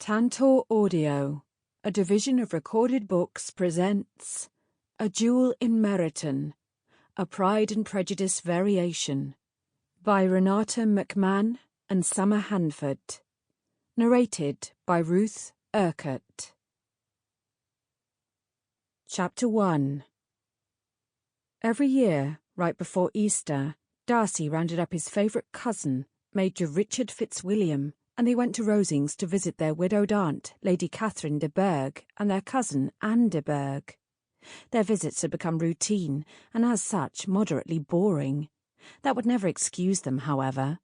Tantor Audio, a division of Recorded Books, presents A Duel in Meryton, a Pride and Prejudice variation, by Renata Mcmann and Summer Hanford. Narrated by Ruth, Urquhart. Chapter 1. Every year, right before Easter, Darcy rounded up his favourite cousin, Major Richard Fitzwilliam, and they went to Rosings to visit their widowed aunt, Lady Catherine de Bourgh, and their cousin, Anne de Bourgh. Their visits had become routine, and as such, moderately boring. That would never excuse them, however.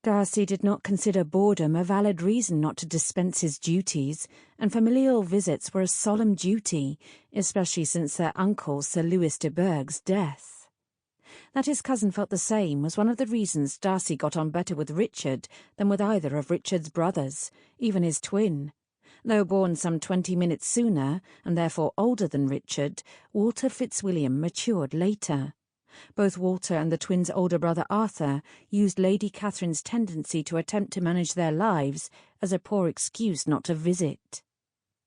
Darcy did not consider boredom a valid reason not to dispense his duties, and familial visits were a solemn duty, especially since their uncle, Sir Louis de Bourgh's death. That his cousin felt the same was one of the reasons Darcy got on better with Richard than with either of Richard's brothers, even his twin. Though born some 20 minutes sooner, and therefore older than Richard, Walter Fitzwilliam matured later. Both Walter and the twins' older brother Arthur used Lady Catherine's tendency to attempt to manage their lives as a poor excuse not to visit.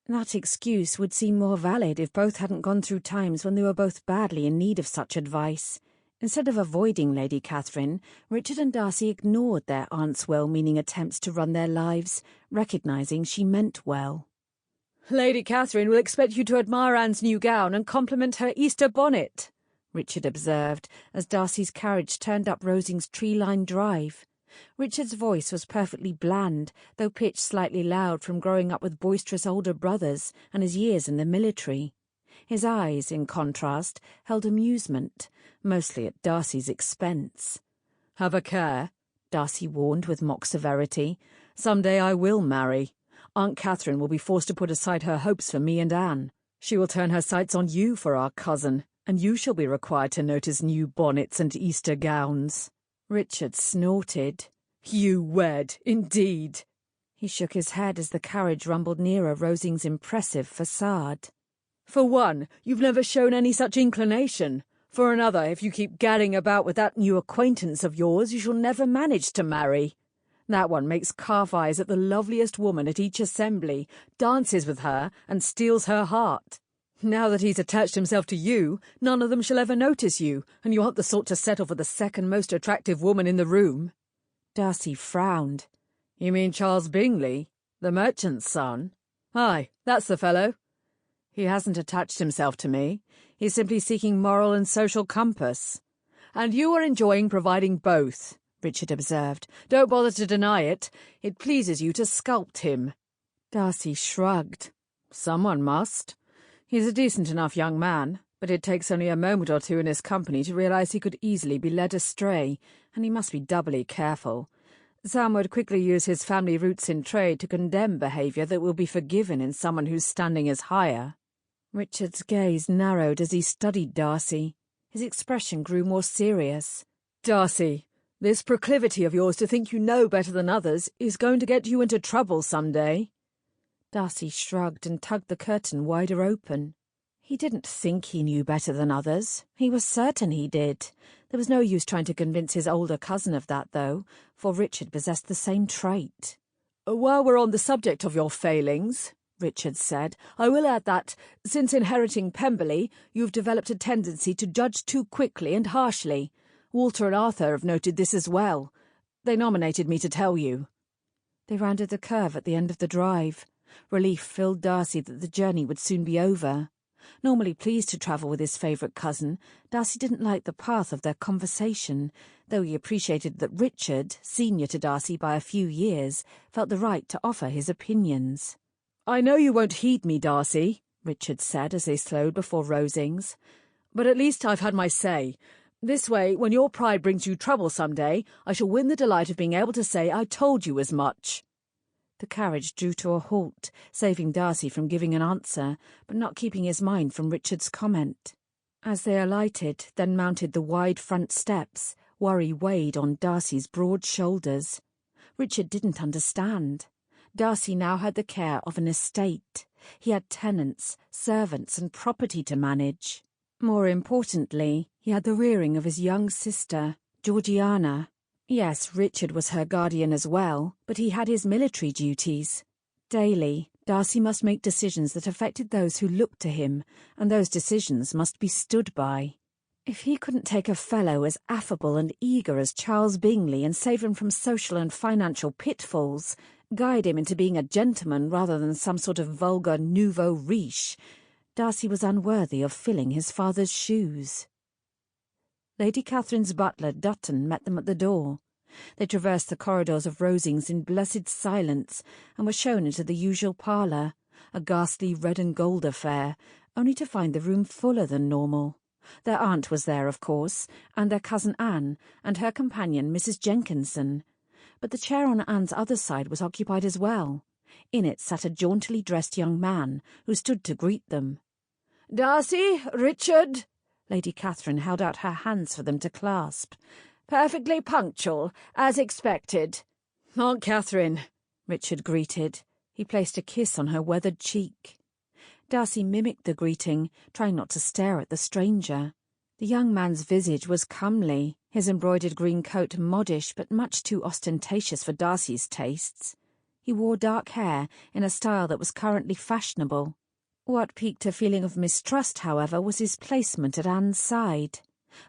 That excuse would seem more valid if both hadn't gone through times when they were both badly in need of such advice. Instead of avoiding Lady Catherine, Richard and Darcy ignored their aunt's well-meaning attempts to run their lives, recognising she meant well. "Lady Catherine will expect you to admire Anne's new gown and compliment her Easter bonnet," Richard observed, as Darcy's carriage turned up Rosings' tree-lined drive. Richard's voice was perfectly bland, though pitched slightly loud from growing up with boisterous older brothers and his years in the military. His eyes, in contrast, held amusement, mostly at Darcy's expense. "Have a care," Darcy warned with mock severity. "Some day I will marry. Aunt Catherine will be forced to put aside her hopes for me and Anne. She will turn her sights on you for our cousin, and you shall be required to notice new bonnets and Easter gowns." Richard snorted. "You wed, indeed!" He shook his head as the carriage rumbled nearer Rosings' impressive facade. "For one, you've never shown any such inclination. For another, if you keep gadding about with that new acquaintance of yours, you shall never manage to marry. That one makes calf eyes at the loveliest woman at each assembly, dances with her, and steals her heart. Now that he's attached himself to you, none of them shall ever notice you, and you aren't the sort to settle for the second most attractive woman in the room." Darcy frowned. "You mean Charles Bingley, the merchant's son?" "Aye, that's the fellow." "He hasn't attached himself to me. He's simply seeking moral and social compass." "And you are enjoying providing both," Richard observed. "Don't bother to deny it. It pleases you to sculpt him." Darcy shrugged. "Someone must. He's a decent enough young man, but it takes only a moment or two in his company to realise he could easily be led astray, and he must be doubly careful. Sam would quickly use his family roots in trade to condemn behaviour that will be forgiven in someone whose standing is higher." Richard's gaze narrowed as he studied Darcy. His expression grew more serious. "Darcy, this proclivity of yours to think you know better than others is going to get you into trouble some day." Darcy shrugged and tugged the curtain wider open. He didn't think he knew better than others. He was certain he did. There was no use trying to convince his older cousin of that, though, for Richard possessed the same trait. "While we're on the subject of your failings," Richard said, "I will add that, since inheriting Pemberley, you've developed a tendency to judge too quickly and harshly. Walter and Arthur have noted this as well. They nominated me to tell you." They rounded the curve at the end of the drive. Relief filled Darcy that the journey would soon be over. Normally pleased to travel with his favourite cousin, Darcy didn't like the path of their conversation, though he appreciated that Richard, senior to Darcy by a few years, felt the right to offer his opinions. "I know you won't heed me, Darcy," Richard said as they slowed before Rosings, "but at least I've had my say. This way, when your pride brings you trouble some day, I shall win the delight of being able to say I told you as much." The carriage drew to a halt, saving Darcy from giving an answer, but not keeping his mind from Richard's comment. As they alighted, then mounted the wide front steps, worry weighed on Darcy's broad shoulders. Richard didn't understand. Darcy now had the care of an estate. He had tenants, servants, and property to manage. More importantly, he had the rearing of his young sister, Georgiana. Yes, Richard was her guardian as well, but he had his military duties. Daily, Darcy must make decisions that affected those who looked to him, and those decisions must be stood by. If he couldn't take a fellow as affable and eager as Charles Bingley and save him from social and financial pitfalls, guide him into being a gentleman rather than some sort of vulgar nouveau riche, Darcy was unworthy of filling his father's shoes. Lady Catherine's butler, Dutton, met them at the door. They traversed the corridors of Rosings in blessed silence and were shown into the usual parlour, a ghastly red and gold affair, only to find the room fuller than normal. Their aunt was there, of course, and their cousin Anne, and her companion, Mrs. Jenkinson. But the chair on Anne's other side was occupied as well. In it sat a jauntily dressed young man, who stood to greet them. "Darcy, Richard!" Lady Catherine held out her hands for them to clasp. "Perfectly punctual, as expected." "Aunt Catherine," Richard greeted. He placed a kiss on her weathered cheek. Darcy mimicked the greeting, trying not to stare at the stranger. The young man's visage was comely, his embroidered green coat modish but much too ostentatious for Darcy's tastes. He wore dark hair in a style that was currently fashionable. What piqued a feeling of mistrust, however, was his placement at Anne's side.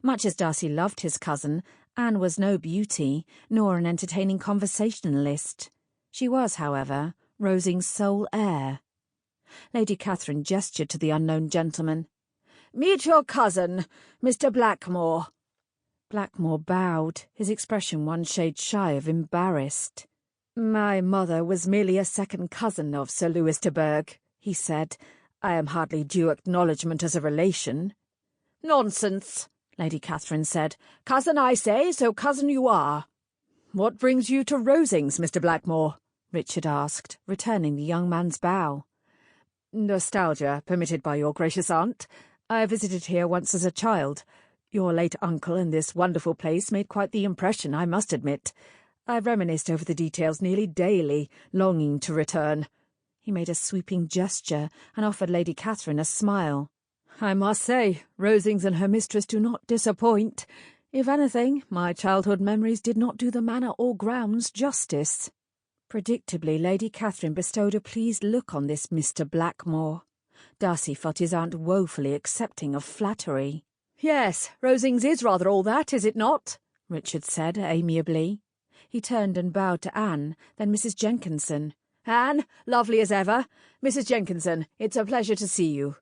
Much as Darcy loved his cousin, Anne was no beauty, nor an entertaining conversationalist. She was, however, Rosings' sole heir. Lady Catherine gestured to the unknown gentleman. "Meet your cousin, Mr. Blackmore." Blackmore bowed, his expression one shade shy of embarrassed. "My mother was merely a second cousin of Sir Lewis de Bourgh," he said. "I am hardly due acknowledgment as a relation." "Nonsense," Lady Catherine said. "Cousin I say, so cousin you are." "What brings you to Rosings, Mr. Blackmore?" Richard asked, returning the young man's bow. "Nostalgia, permitted by your gracious aunt. I visited here once as a child. Your late uncle in this wonderful place made quite the impression, I must admit. I've reminisced over the details nearly daily, longing to return." He made a sweeping gesture and offered Lady Catherine a smile. "I must say, Rosings and her mistress do not disappoint. If anything, my childhood memories did not do the manor or grounds justice." Predictably, Lady Catherine bestowed a pleased look on this Mr. Blackmore. Darcy felt his aunt woefully accepting of flattery. "Yes, Rosings is rather all that, is it not?" Richard said amiably. He turned and bowed to Anne, then Mrs. Jenkinson. "Anne, lovely as ever. Mrs. Jenkinson, it's a pleasure to see you."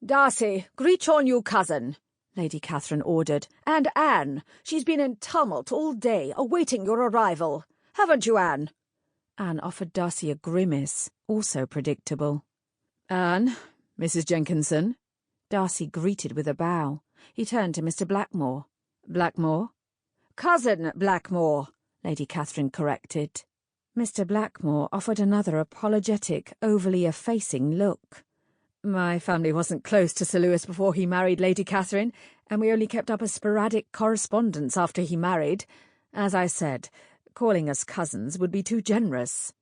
"Darcy, greet your new cousin," Lady Catherine ordered. "And Anne, she's been in tumult all day, awaiting your arrival. Haven't you, Anne?" Anne offered Darcy a grimace, also predictable. "Anne, Mrs. Jenkinson." Darcy greeted with a bow. He turned to Mr. Blackmore. "Blackmore?" "Cousin Blackmore," Lady Catherine corrected. Mr. Blackmore offered another apologetic, overly effacing look. "My family wasn't close to Sir Lewis before he married Lady Catherine, and we only kept up a sporadic correspondence after he married. As I said, calling us cousins would be too generous."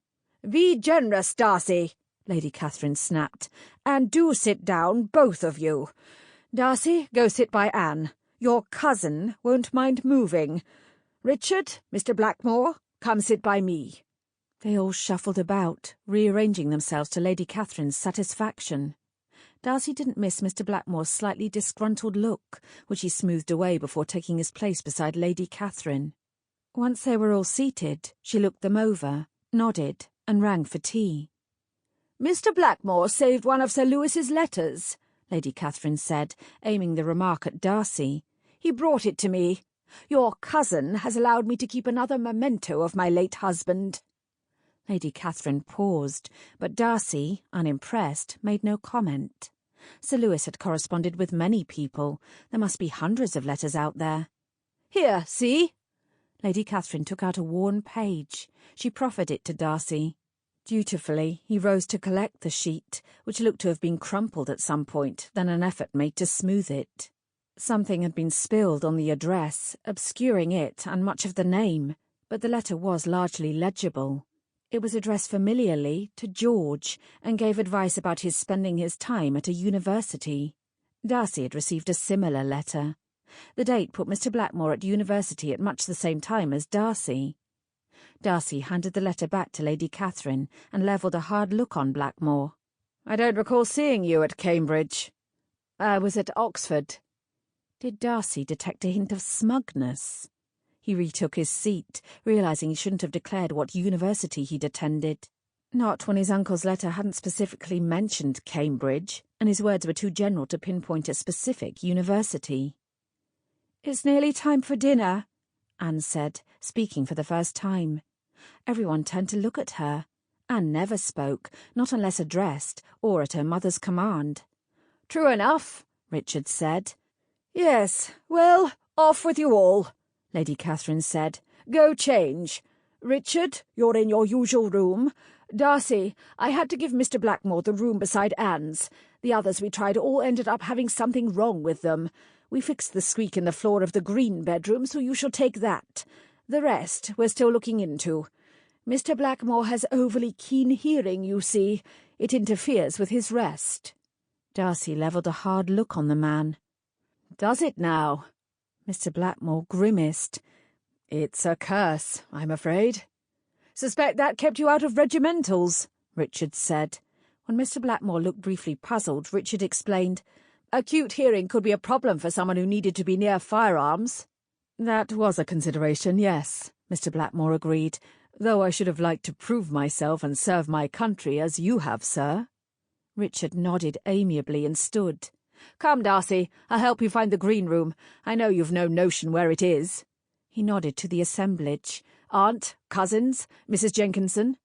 "Be generous, Darcy," Lady Catherine snapped, "and do sit down, both of you. Darcy, go sit by Anne. Your cousin won't mind moving. Richard, Mr. Blackmore, come sit by me." They all shuffled about, rearranging themselves to Lady Catherine's satisfaction. Darcy didn't miss Mr. Blackmore's slightly disgruntled look, which he smoothed away before taking his place beside Lady Catherine. Once they were all seated, she looked them over, nodded, and rang for tea. "Mr. Blackmore saved one of Sir Lewis's letters," Lady Catherine said, aiming the remark at Darcy. "He brought it to me. Your cousin has allowed me to keep another memento of my late husband." Lady Catherine paused, but Darcy, unimpressed, made no comment. Sir Lewis had corresponded with many people. There must be hundreds of letters out there. "Here, see?" Lady Catherine took out a worn page. She proffered it to Darcy. Dutifully, he rose to collect the sheet, which looked to have been crumpled at some point, then an effort made to smooth it. Something had been spilled on the address, obscuring it and much of the name, but the letter was largely legible. It was addressed familiarly to George, and gave advice about his spending his time at a university. Darcy had received a similar letter. The date put Mr. Blackmore at university at much the same time as Darcy. Darcy handed the letter back to Lady Catherine and levelled a hard look on Blackmore. "I don't recall seeing you at Cambridge." "I was at Oxford." Did Darcy detect a hint of smugness? He retook his seat, realising he shouldn't have declared what university he'd attended. Not when his uncle's letter hadn't specifically mentioned Cambridge, and his words were too general to pinpoint a specific university. "It's nearly time for dinner," Anne said, speaking for the first time. Everyone turned to look at her. Anne never spoke, not unless addressed, or at her mother's command. "True enough," Richard said. "Yes, well, off with you all," Lady Catherine said. "Go change. Richard, you're in your usual room. Darcy, I had to give Mr. Blackmore the room beside Anne's. The others we tried all ended up having something wrong with them. We fixed the squeak in the floor of the green bedroom, so you shall take that. The rest we're still looking into. Mr. Blackmore has overly keen hearing, you see. It interferes with his rest." Darcy levelled a hard look on the man. "Does it now?" Mr. Blackmore grimaced. "It's a curse, I'm afraid." "Suspect that kept you out of regimentals," Richard said. When Mr. Blackmore looked briefly puzzled, Richard explained, "Acute hearing could be a problem for someone who needed to be near firearms." "That was a consideration, yes," Mr. Blackmore agreed, "though I should have liked to prove myself and serve my country as you have, sir." Richard nodded amiably and stood. "Come, Darcy, I'll help you find the green room. I know you've no notion where it is." He nodded to the assemblage. "Aunt, cousins, Mrs. Jenkinson."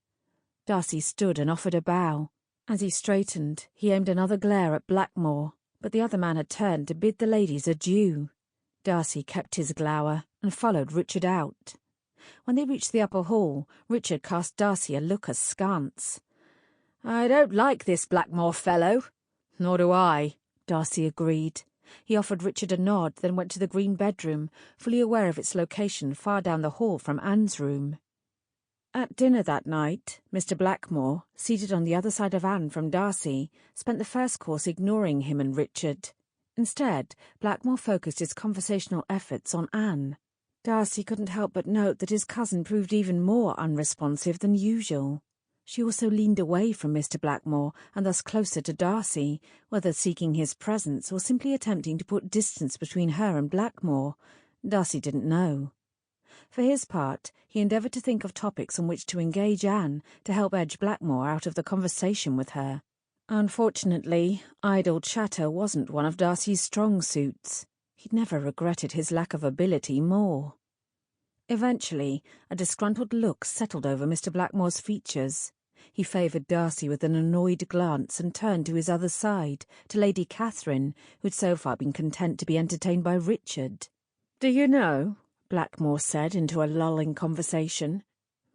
Darcy stood and offered a bow. As he straightened, he aimed another glare at Blackmore, but the other man had turned to bid the ladies adieu. Darcy kept his glower and followed Richard out. When they reached the upper hall, Richard cast Darcy a look askance. "I don't like this Blackmore fellow." "Nor do I," Darcy agreed. He offered Richard a nod, then went to the green bedroom, fully aware of its location far down the hall from Anne's room. At dinner that night, Mr. Blackmore, seated on the other side of Anne from Darcy, spent the first course ignoring him and Richard. Instead, Blackmore focused his conversational efforts on Anne. Darcy couldn't help but note that his cousin proved even more unresponsive than usual. She also leaned away from Mr. Blackmore and thus closer to Darcy, whether seeking his presence or simply attempting to put distance between her and Blackmore. Darcy didn't know. For his part, he endeavoured to think of topics on which to engage Anne to help edge Blackmore out of the conversation with her. Unfortunately, idle chatter wasn't one of Darcy's strong suits. He'd never regretted his lack of ability more. Eventually, a disgruntled look settled over Mr. Blackmore's features. He favoured Darcy with an annoyed glance and turned to his other side, to Lady Catherine, who'd so far been content to be entertained by Richard. "Do you know," Blackmore said into a lulling conversation,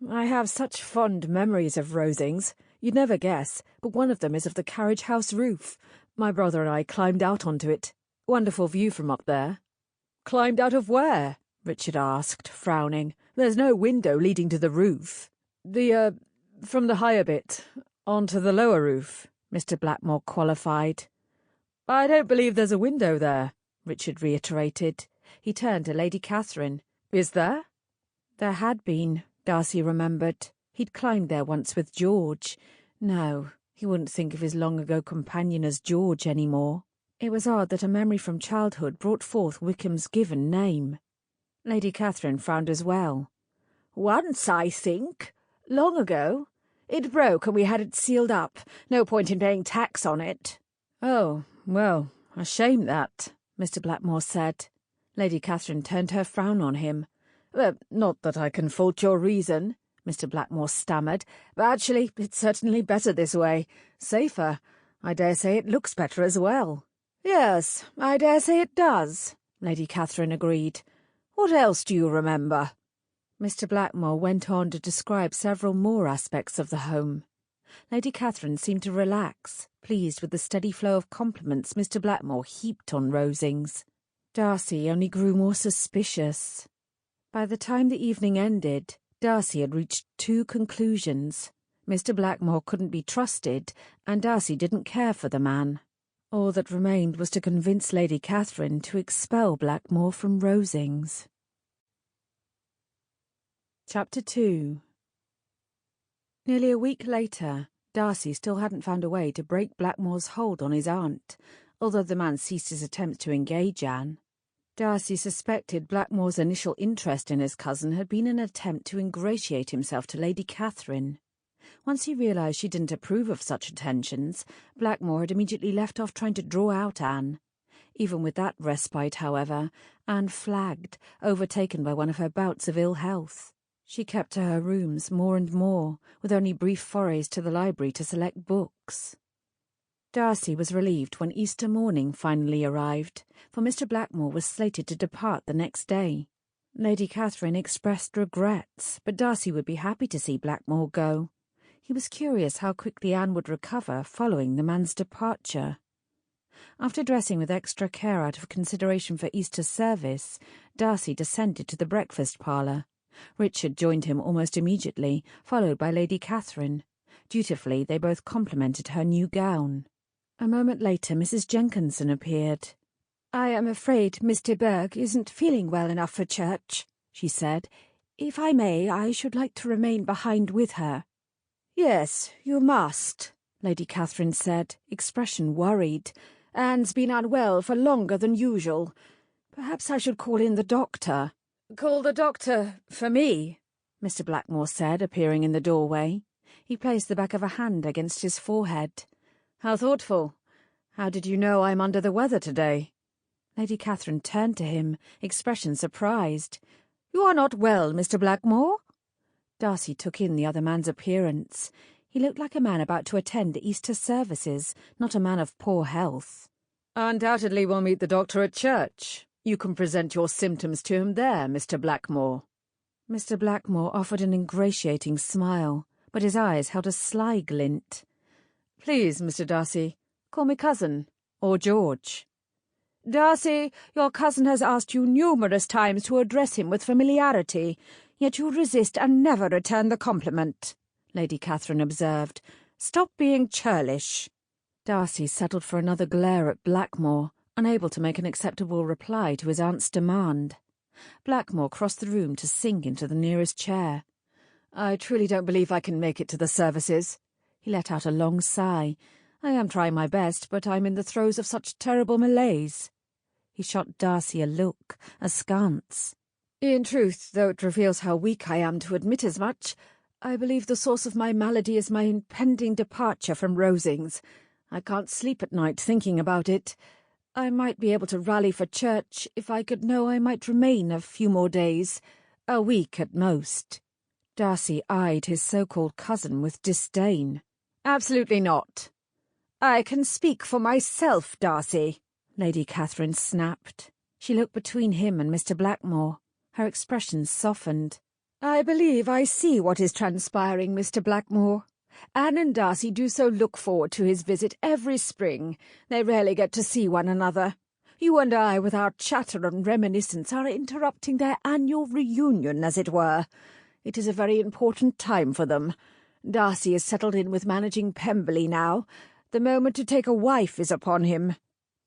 "I have such fond memories of Rosings. You'd never guess, but one of them is of the carriage house roof. My brother and I climbed out onto it. Wonderful view from up there." "Climbed out of where?" Richard asked, frowning. "There's no window leading to the roof." From the higher bit, onto the lower roof," Mr. Blackmore qualified. "I don't believe there's a window there," Richard reiterated. He turned to Lady Catherine. "Is there?" There had been, Darcy remembered. He'd climbed there once with George. No, he wouldn't think of his long-ago companion as George anymore. It was odd that a memory from childhood brought forth Wickham's given name. Lady Catherine frowned as well. "Once, I think. Long ago. It broke and we had it sealed up. No point in paying tax on it." "Oh, well, a shame that," Mr. Blackmore said. Lady Catherine turned her frown on him. "Not that I can fault your reason," Mr. Blackmore stammered, "but actually it's certainly better this way. Safer. I dare say it looks better as well." "Yes, I dare say it does," Lady Catherine agreed. "What else do you remember?" Mr. Blackmore went on to describe several more aspects of the home. Lady Catherine seemed to relax, pleased with the steady flow of compliments Mr. Blackmore heaped on Rosings. Darcy only grew more suspicious. By the time the evening ended, Darcy had reached two conclusions. Mr. Blackmore couldn't be trusted, and Darcy didn't care for the man. All that remained was to convince Lady Catherine to expel Blackmore from Rosings. Chapter 2. Nearly a week later, Darcy still hadn't found a way to break Blackmore's hold on his aunt, although the man ceased his attempts to engage Anne. Darcy suspected Blackmore's initial interest in his cousin had been an attempt to ingratiate himself to Lady Catherine. Once he realised she didn't approve of such attentions, Blackmore had immediately left off trying to draw out Anne. Even with that respite, however, Anne flagged, overtaken by one of her bouts of ill health. She kept to her rooms more and more, with only brief forays to the library to select books. Darcy was relieved when Easter morning finally arrived, for Mr. Blackmore was slated to depart the next day. Lady Catherine expressed regrets, but Darcy would be happy to see Blackmore go. He was curious how quickly Anne would recover following the man's departure. After dressing with extra care out of consideration for Easter's service, Darcy descended to the breakfast parlour. Richard joined him almost immediately, followed by Lady Catherine. Dutifully, they both complimented her new gown. A moment later, Mrs. Jenkinson appeared. "I am afraid Mr. Berg isn't feeling well enough for church," she said. "If I may, I should like to remain behind with her." "Yes, you must," Lady Catherine said, expression worried. "Anne's been unwell for longer than usual. Perhaps I should call in the doctor." "Call the doctor for me," Mr. Blackmore said, appearing in the doorway. He placed the back of a hand against his forehead. "How thoughtful. How did you know I'm under the weather today?" Lady Catherine turned to him, expression surprised. "You are not well, Mr. Blackmore?" Darcy took in the other man's appearance. He looked like a man about to attend Easter services, not a man of poor health. "Undoubtedly we'll meet the doctor at church. You can present your symptoms to him there, Mr. Blackmore." Mr. Blackmore offered an ingratiating smile, but his eyes held a sly glint. "Please, Mr. Darcy, call me cousin, or George." "Darcy, your cousin has asked you numerous times to address him with familiarity, yet you resist and never return the compliment," Lady Catherine observed. "Stop being churlish." Darcy settled for another glare at Blackmore, unable to make an acceptable reply to his aunt's demand. Blackmore crossed the room to sink into the nearest chair. "I truly don't believe I can make it to the services." He let out a long sigh. "I am trying my best, but I'm in the throes of such terrible malaise." He shot Darcy a look, askance. "In truth, though it reveals how weak I am to admit as much, I believe the source of my malady is my impending departure from Rosings. I can't sleep at night thinking about it. I might be able to rally for church if I could know I might remain a few more days, a week at most." Darcy eyed his so-called cousin with disdain. "Absolutely not." "I can speak for myself, Darcy," Lady Catherine snapped. She looked between him and Mr. Blackmore. Her expression softened. "I believe I see what is transpiring, Mr. Blackmore. Anne and Darcy do so look forward to his visit every spring. They rarely get to see one another. You and I, with our chatter and reminiscence, are interrupting their annual reunion, as it were. It is a very important time for them. Darcy is settled in with managing Pemberley now. The moment to take a wife is upon him."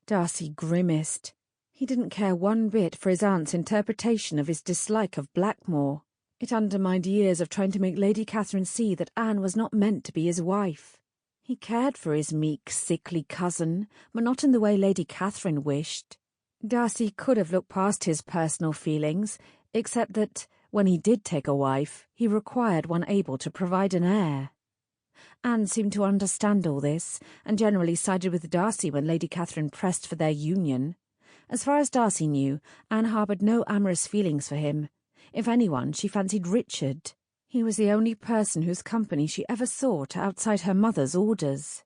Darcy grimaced. He didn't care one bit for his aunt's interpretation of his dislike of Blackmore. It undermined years of trying to make Lady Catherine see that Anne was not meant to be his wife. He cared for his meek, sickly cousin, but not in the way Lady Catherine wished. Darcy could have looked past his personal feelings, except that, when he did take a wife, he required one able to provide an heir. Anne seemed to understand all this, and generally sided with Darcy when Lady Catherine pressed for their union. As far as Darcy knew, Anne harboured no amorous feelings for him. If anyone, she fancied Richard. He was the only person whose company she ever sought outside her mother's orders.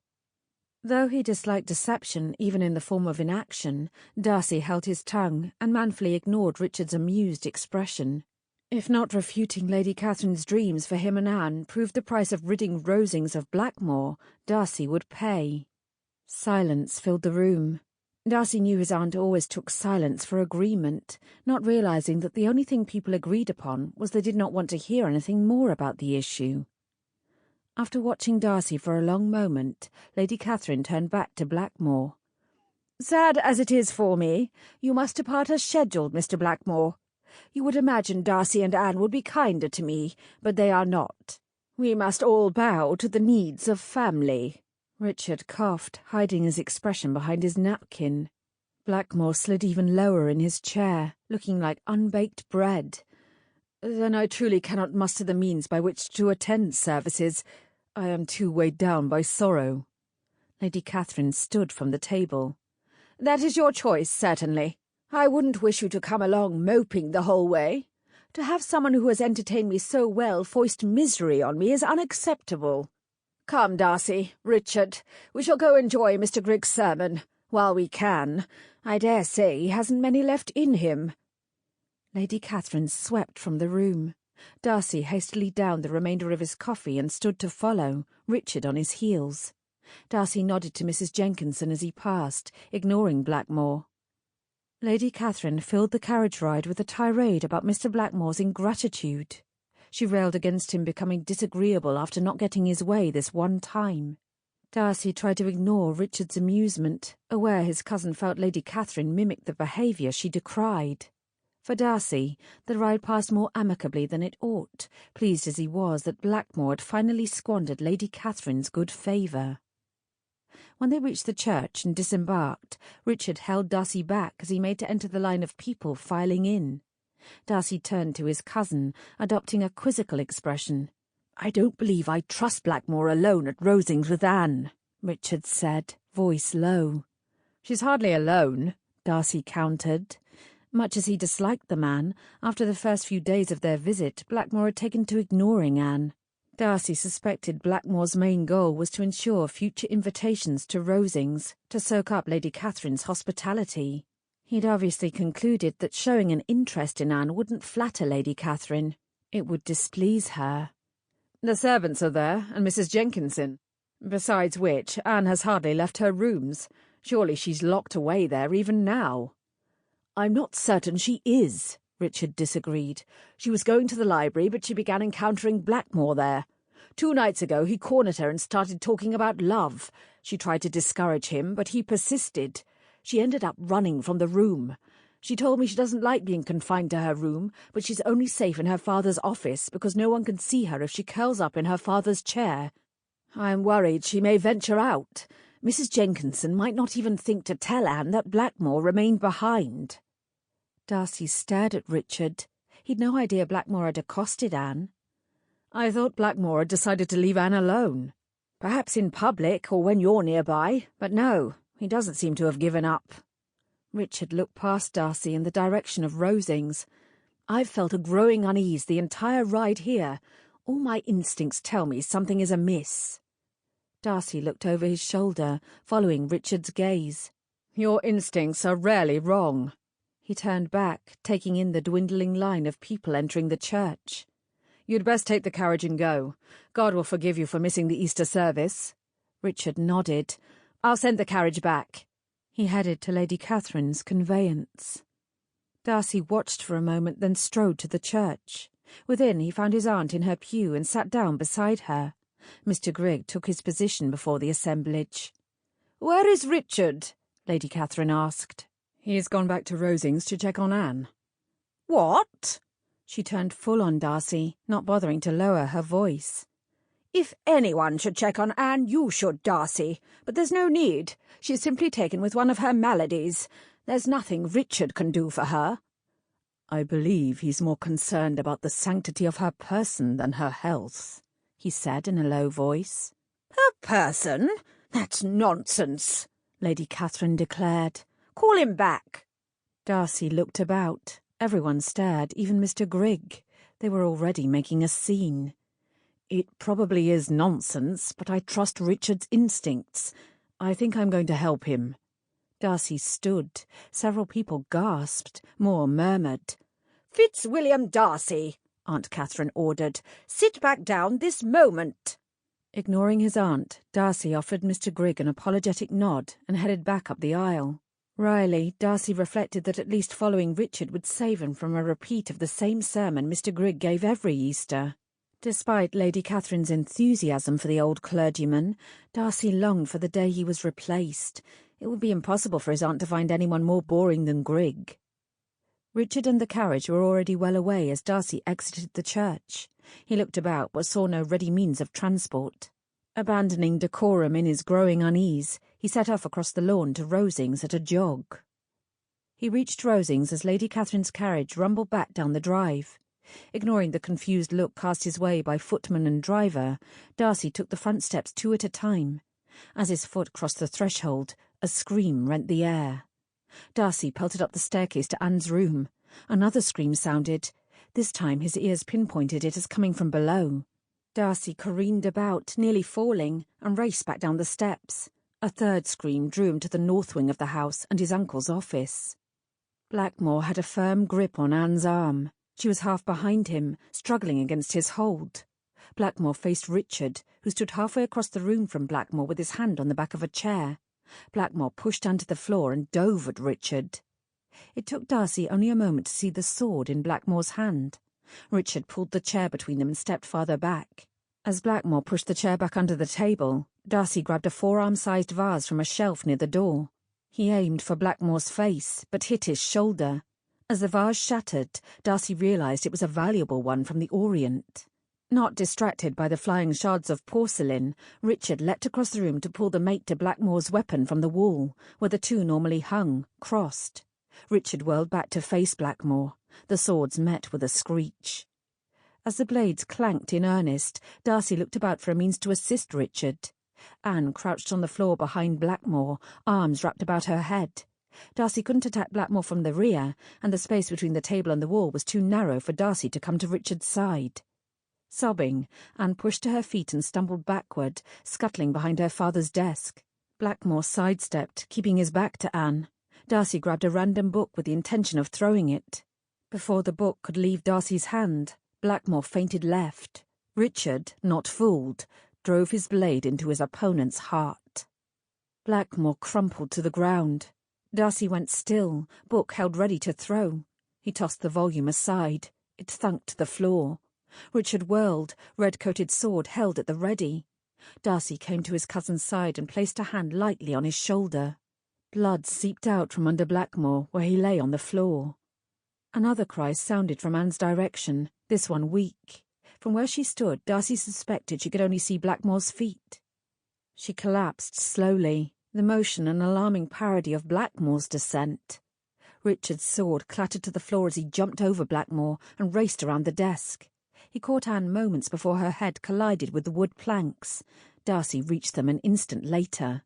Though he disliked deception, even in the form of inaction, Darcy held his tongue and manfully ignored Richard's amused expression. If not refuting Lady Catherine's dreams for him and Anne proved the price of ridding Rosings of Blackmore, Darcy would pay. Silence filled the room. Darcy knew his aunt always took silence for agreement, not realising that the only thing people agreed upon was they did not want to hear anything more about the issue. After watching Darcy for a long moment, Lady Catherine turned back to Blackmore. "Sad as it is for me, you must depart as scheduled, Mr. Blackmore. You would imagine Darcy and Anne would be kinder to me, but they are not. We must all bow to the needs of family." Richard coughed, hiding his expression behind his napkin. Blackmore slid even lower in his chair, looking like unbaked bread. "Then I truly cannot muster the means by which to attend services. I am too weighed down by sorrow." Lady Catherine stood from the table. "That is your choice, certainly. I wouldn't wish you to come along moping the whole way. To have someone who has entertained me so well foist misery on me is unacceptable. Come, Darcy, Richard, we shall go enjoy Mr. Grigg's sermon, while we can. I dare say he hasn't many left in him." Lady Catherine swept from the room. Darcy hastily downed the remainder of his coffee and stood to follow, Richard on his heels. Darcy nodded to Mrs. Jenkinson as he passed, ignoring Blackmore. Lady Catherine filled the carriage ride with a tirade about Mr. Blackmore's ingratitude. She railed against him becoming disagreeable after not getting his way this one time. Darcy tried to ignore Richard's amusement, aware his cousin felt Lady Catherine mimic the behaviour she decried. For Darcy, the ride passed more amicably than it ought, pleased as he was that Blackmore had finally squandered Lady Catherine's good favour. When they reached the church and disembarked, Richard held Darcy back as he made to enter the line of people filing in. Darcy turned to his cousin, adopting a quizzical expression. "I don't believe I'd trust Blackmore alone at Rosings with Anne," Richard said, voice low. "She's hardly alone," Darcy countered. Much as he disliked the man, after the first few days of their visit, Blackmore had taken to ignoring Anne. Darcy suspected Blackmore's main goal was to ensure future invitations to Rosings, to soak up Lady Catherine's hospitality. He'd obviously concluded that showing an interest in Anne wouldn't flatter Lady Catherine. It would displease her. "The servants are there, and Mrs. Jenkinson. Besides which, Anne has hardly left her rooms. Surely she's locked away there even now." "I'm not certain she is," Richard disagreed. "She was going to the library, but she began encountering Blackmore there. 2 nights ago he cornered her and started talking about love. She tried to discourage him, but he persisted. She ended up running from the room. She told me she doesn't like being confined to her room, but she's only safe in her father's office because no one can see her if she curls up in her father's chair. I'm worried she may venture out. Mrs. Jenkinson might not even think to tell Anne that Blackmore remained behind." Darcy stared at Richard. He'd no idea Blackmore had accosted Anne. "I thought Blackmore had decided to leave Anne alone. Perhaps in public or when you're nearby, but no, he doesn't seem to have given up." Richard looked past Darcy in the direction of Rosings. "I've felt a growing unease the entire ride here. All my instincts tell me something is amiss." Darcy looked over his shoulder, following Richard's gaze. "Your instincts are rarely wrong." He turned back, taking in the dwindling line of people entering the church. "You'd best take the carriage and go. God will forgive you for missing the Easter service." Richard nodded. "I'll send the carriage back." He headed to Lady Catherine's conveyance. Darcy watched for a moment, then strode to the church. Within, he found his aunt in her pew and sat down beside her. Mr. Grigg took his position before the assemblage. "Where is Richard?" Lady Catherine asked. "He's gone back to Rosings to check on Anne." "What?" She turned full on Darcy, not bothering to lower her voice. "If anyone should check on Anne, you should, Darcy. But there's no need. She's simply taken with one of her maladies. There's nothing Richard can do for her." "I believe he's more concerned about the sanctity of her person than her health," he said in a low voice. "Her person? That's nonsense," Lady Catherine declared. "Call him back." Darcy looked about. Everyone stared, even Mr. Grigg. They were already making a scene. "It probably is nonsense, but I trust Richard's instincts. I think I'm going to help him." Darcy stood. Several people gasped. More murmured. "Fitzwilliam Darcy," Aunt Catherine ordered. "Sit back down this moment." Ignoring his aunt, Darcy offered Mr. Grigg an apologetic nod and headed back up the aisle. Wryly, Darcy reflected that at least following Richard would save him from a repeat of the same sermon Mr. Grigg gave every Easter. Despite Lady Catherine's enthusiasm for the old clergyman, Darcy longed for the day he was replaced. It would be impossible for his aunt to find anyone more boring than Grigg. Richard and the carriage were already well away as Darcy exited the church. He looked about but saw no ready means of transport. Abandoning decorum in his growing unease, he set off across the lawn to Rosings at a jog. He reached Rosings as Lady Catherine's carriage rumbled back down the drive. Ignoring the confused look cast his way by footman and driver, Darcy took the front steps 2 at a time. As his foot crossed the threshold, a scream rent the air. Darcy pelted up the staircase to Anne's room. Another scream sounded. This time his ears pinpointed it as coming from below. Darcy careened about, nearly falling, and raced back down the steps. A third scream drew him to the north wing of the house and his uncle's office. Blackmore had a firm grip on Anne's arm. She was half behind him, struggling against his hold. Blackmore faced Richard, who stood halfway across the room from Blackmore with his hand on the back of a chair. Blackmore pushed Anne to the floor and dove at Richard. It took Darcy only a moment to see the sword in Blackmore's hand. Richard pulled the chair between them and stepped farther back. As Blackmore pushed the chair back under the table, Darcy grabbed a forearm-sized vase from a shelf near the door. He aimed for Blackmore's face, but hit his shoulder. As the vase shattered, Darcy realised it was a valuable one from the Orient. Not distracted by the flying shards of porcelain, Richard leapt across the room to pull the mate to Blackmore's weapon from the wall, where the two normally hung, crossed. Richard whirled back to face Blackmore. The swords met with a screech. As the blades clanked in earnest, Darcy looked about for a means to assist Richard. Anne crouched on the floor behind Blackmore, arms wrapped about her head. Darcy couldn't attack Blackmore from the rear, and the space between the table and the wall was too narrow for Darcy to come to Richard's side. Sobbing, Anne pushed to her feet and stumbled backward, scuttling behind her father's desk. Blackmore sidestepped, keeping his back to Anne. Darcy grabbed a random book with the intention of throwing it. Before the book could leave Darcy's hand, Blackmore feinted left. Richard, not fooled, drove his blade into his opponent's heart. Blackmore crumpled to the ground. Darcy went still, book held ready to throw. He tossed the volume aside. It thunked to the floor. Richard whirled, red-coated sword held at the ready. Darcy came to his cousin's side and placed a hand lightly on his shoulder. Blood seeped out from under Blackmore, where he lay on the floor. Another cry sounded from Anne's direction, this one weak. From where she stood, Darcy suspected she could only see Blackmore's feet. She collapsed slowly, the motion an alarming parody of Blackmore's descent. Richard's sword clattered to the floor as he jumped over Blackmore and raced around the desk. He caught Anne moments before her head collided with the wood planks. Darcy reached them an instant later.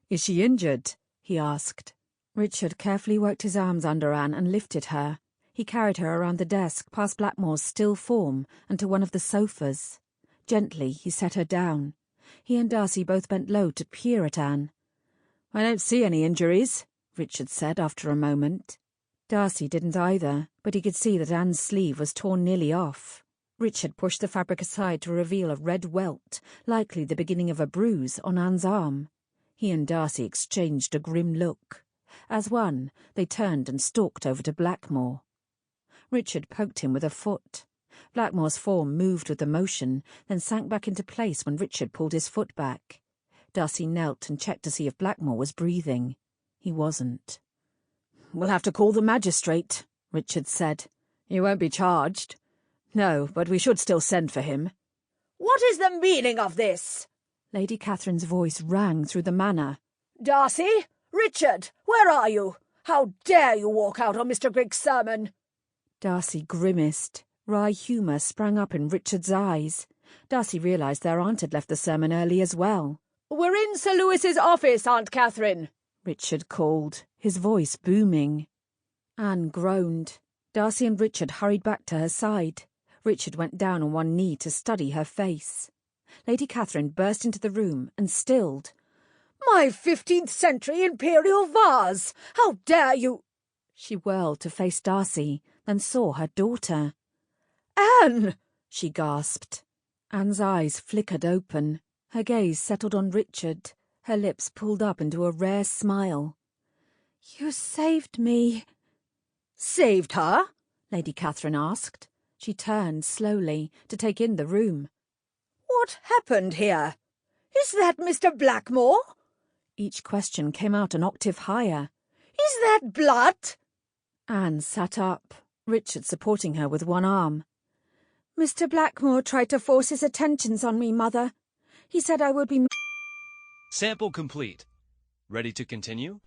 "Is she injured?" he asked. Richard carefully worked his arms under Anne and lifted her. He carried her around the desk, past Blackmore's still form, and to one of the sofas. Gently he set her down. He and Darcy both bent low to peer at Anne. "I don't see any injuries," Richard said after a moment. Darcy didn't either, but he could see that Anne's sleeve was torn nearly off. Richard pushed the fabric aside to reveal a red welt, likely the beginning of a bruise, on Anne's arm. He and Darcy exchanged a grim look. As one, they turned and stalked over to Blackmore. Richard poked him with a foot. Blackmore's form moved with the motion, then sank back into place when Richard pulled his foot back. Darcy knelt and checked to see if Blackmore was breathing. He wasn't. "We'll have to call the magistrate," Richard said. "He won't be charged." "No, but we should still send for him." "What is the meaning of this?" Lady Catherine's voice rang through the manor. "Darcy? Richard, where are you? How dare you walk out on Mr. Grigg's sermon?" Darcy grimaced. Wry humour sprang up in Richard's eyes. Darcy realised their aunt had left the sermon early as well. "We're in Sir Lewis's office, Aunt Catherine," Richard called, his voice booming. Anne groaned. Darcy and Richard hurried back to her side. Richard went down on one knee to study her face. Lady Catherine burst into the room and stilled. "My 15th century imperial vase! How dare you—" She whirled to face Darcy, then saw her daughter. "Anne!" she gasped. Anne's eyes flickered open. Her gaze settled on Richard. Her lips pulled up into a rare smile. "You saved me." "Saved her?" Lady Catherine asked. She turned slowly to take in the room. "What happened here? Is that Mr. Blackmore?" Each question came out an octave higher. "Is that blood?" Anne sat up, Richard supporting her with one arm. "Mr. Blackmore tried to force his attentions on me, Mother. He said I would be..." Sample complete. Ready to continue?